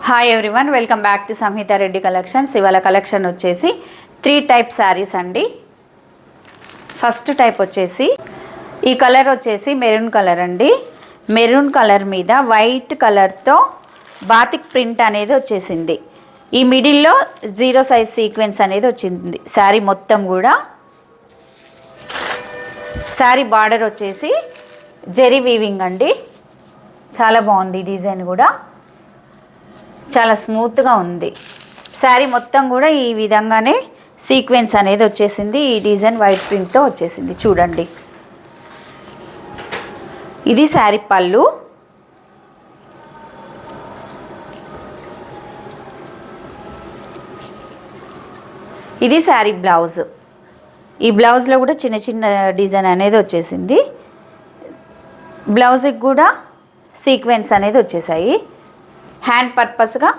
Hi everyone, welcome back to Samhita Reddy collections. ఇవాళ collection వచ్చేసి 3 type saris అండి. ఫస్ట్ టైప్ వచ్చేసి ఈ కలర్ వచ్చేసి మెరూన్ కలర్ అండి. మెరూన్ కలర్ మీద వైట్ కలర్తో బాతిక్ ప్రింట్ అనేది వచ్చేసింది. ఈ మిడిల్లో 0 సైజ్ సీక్వెన్స్ అనేది వచ్చింది. శారీ మొత్తం కూడా శారీ బార్డర్ వచ్చేసి జెరీ వీవింగ్ అండి. చాలా బాగుంది డిజైన్ కూడా, చాలా స్మూత్గా ఉంది. శారీ మొత్తం కూడా ఈ విధంగానే సీక్వెన్స్ అనేది వచ్చేసింది. ఈ డిజైన్ వైట్ ప్రింట్తో వచ్చేసింది. చూడండి, ఇది శారీ పళ్ళు. ఇది శారీ బ్లౌజ్. ఈ బ్లౌజ్లో కూడా చిన్న చిన్న డిజైన్ అనేది వచ్చేసింది. బ్లౌజ్కి కూడా సీక్వెన్స్ అనేది వచ్చేసాయి. హ్యాండ్ పర్పస్గా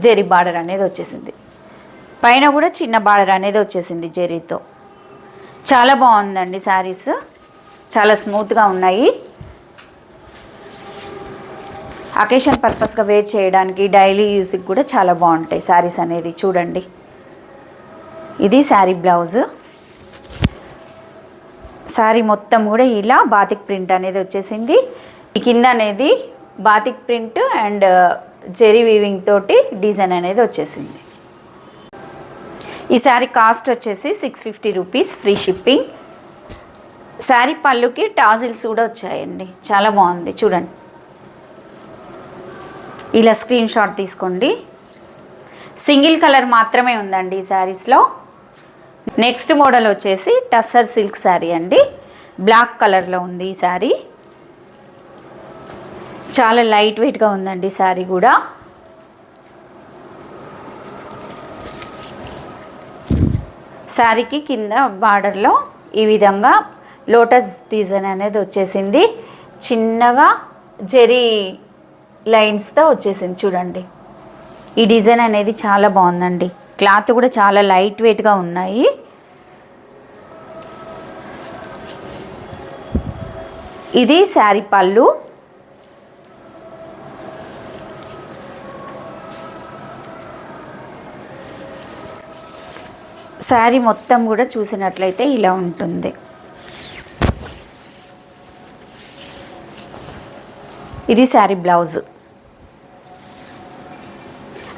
జెరీ బార్డర్ అనేది వచ్చేసింది. పైన కూడా చిన్న బార్డర్ అనేది వచ్చేసింది జెరీతో. చాలా బాగుందండి శారీస్, చాలా స్మూత్గా ఉన్నాయి. అకేషన్ పర్పస్గా వేర్ చేయడానికి, డైలీ యూస్కి కూడా చాలా బాగుంటాయి శారీస్ అనేది. చూడండి, ఇది శారీ బ్లౌజ్. శారీ మొత్తం కూడా ఇలా బాతిక్ ప్రింట్ అనేది వచ్చేసింది. ఈ కింద అనేది batik print and zari weaving తోటి డిజైన్ అనేది వచ్చేసింది. ఈ శారీ కాస్ట్ వచ్చేసి 650 రూపీస్, ఫ్రీ షిప్పింగ్. శారీ పళ్ళుకి టాజిల్స్ కూడా వచ్చాయండి. చాలా బాగుంది. చూడండి, ఇలా స్క్రీన్ షాట్ తీసుకోండి. సింగిల్ కలర్ మాత్రమే ఉందండి ఈ శారీస్లో. నెక్స్ట్ మోడల్ వచ్చేసి టస్సర్ సిల్క్ శారీ అండి. బ్లాక్ కలర్లో ఉంది ఈ శారీ. చాలా లైట్ వెయిట్గా ఉందండి శారీ కూడా. శారీకి కింద బార్డర్లో ఈ విధంగా లోటస్ డిజైన్ అనేది వచ్చేసింది. చిన్నగా జెరీ లైన్స్తో వచ్చేసింది. చూడండి, ఈ డిజైన్ అనేది చాలా బాగుందండి. క్లాత్ కూడా చాలా లైట్ వెయిట్గా ఉన్నాయి. ఇది శారీ పళ్ళు. శారీ మొత్తం కూడా చూసినట్లయితే ఇలా ఉంటుంది. ఇది శారీ బ్లౌజ్.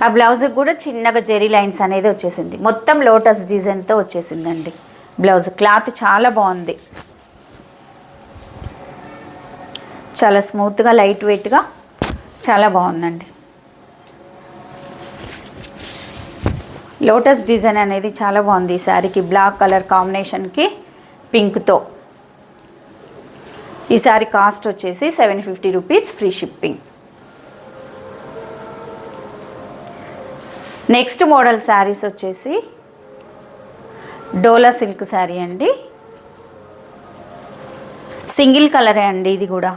ఆ బ్లౌజ్కి కూడా చిన్నగా జెరీ లైన్స్ అనేది వచ్చేసింది. మొత్తం లోటస్ డిజైన్తో వచ్చేసిందండి బ్లౌజ్. క్లాత్ చాలా బాగుంది, చాలా స్మూత్గా లైట్ వెయిట్గా చాలా బాగుందండి. లోటస్ డిజైన్ అనేది చాలా బాగుంది ఈ శారీకి. బ్లాక్ కలర్ కాంబినేషన్కి పింక్తో. ఈ శారీ కాస్ట్ వచ్చేసి 750 rupees, free shipping. Next model saris వచ్చేసి డోలా సిల్క్ శారీ అండి. సింగిల్ కలరే అండి. ఇది కూడా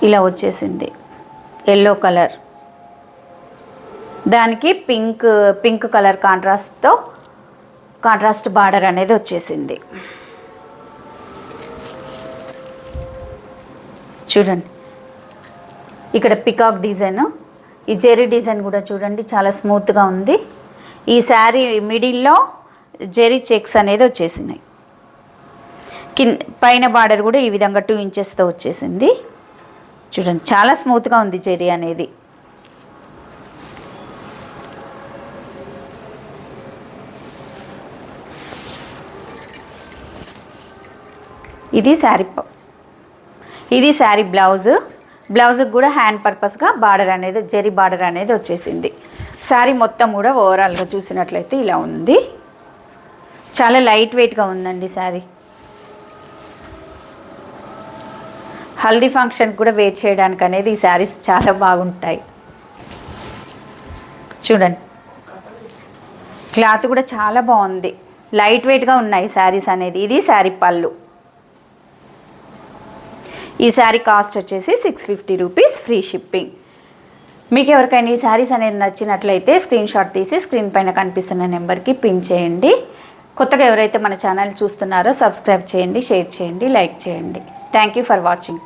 ఇలా వచ్చేసింది. ఎల్లో కలర్, దానికి పింక్ కలర్ కాంట్రాస్ట్ బార్డర్ అనేది వచ్చేసింది. చూడండి, ఇక్కడ పికాక్ డిజైన్, ఈ జెరీ డిజైన్ కూడా చూడండి చాలా స్మూత్గా ఉంది. ఈ శారీ మిడిల్లో జెరీ చెక్స్ అనేది వచ్చేసినాయి. పైన బార్డర్ కూడా ఈ విధంగా 2 ఇంచెస్తో వచ్చేసింది. చూడండి, చాలా స్మూత్గా ఉంది జెరీ అనేది. ఇది శారీ బ్లౌజ్. బ్లౌజ్కి కూడా హ్యాండ్ పర్పస్గా బార్డర్ అనేది జెరీ బార్డర్ అనేది వచ్చేసింది. శారీ మొత్తం కూడా ఓవరాల్గా చూసినట్లయితే ఇలా ఉంది. చాలా లైట్ వెయిట్గా ఉందండి శారీ. హల్దీ ఫంక్షన్కి కూడా వేర్ చేయడానికి అనేది ఈ శారీస్ చాలా బాగుంటాయి. చూడండి, క్లాత్ కూడా చాలా బాగుంది. లైట్ వెయిట్గా ఉన్నాయి శారీస్ అనేది. ఇది శారీ పళ్ళు. ఈ శారీ కాస్ట్ వచ్చేసి 650 రూపీస్, ఫ్రీ షిప్పింగ్. మీకు ఎవరికైనా ఈ శారీస్ అనేది నచ్చినట్లయితే స్క్రీన్ షాట్ తీసి స్క్రీన్ పైన కనిపిస్తున్న నెంబర్కి పిన్ చేయండి. కొత్తగా ఎవరైతే మన ఛానల్ చూస్తున్నారో సబ్స్క్రైబ్ చేయండి, షేర్ చేయండి, లైక్ చేయండి. Thank you for watching.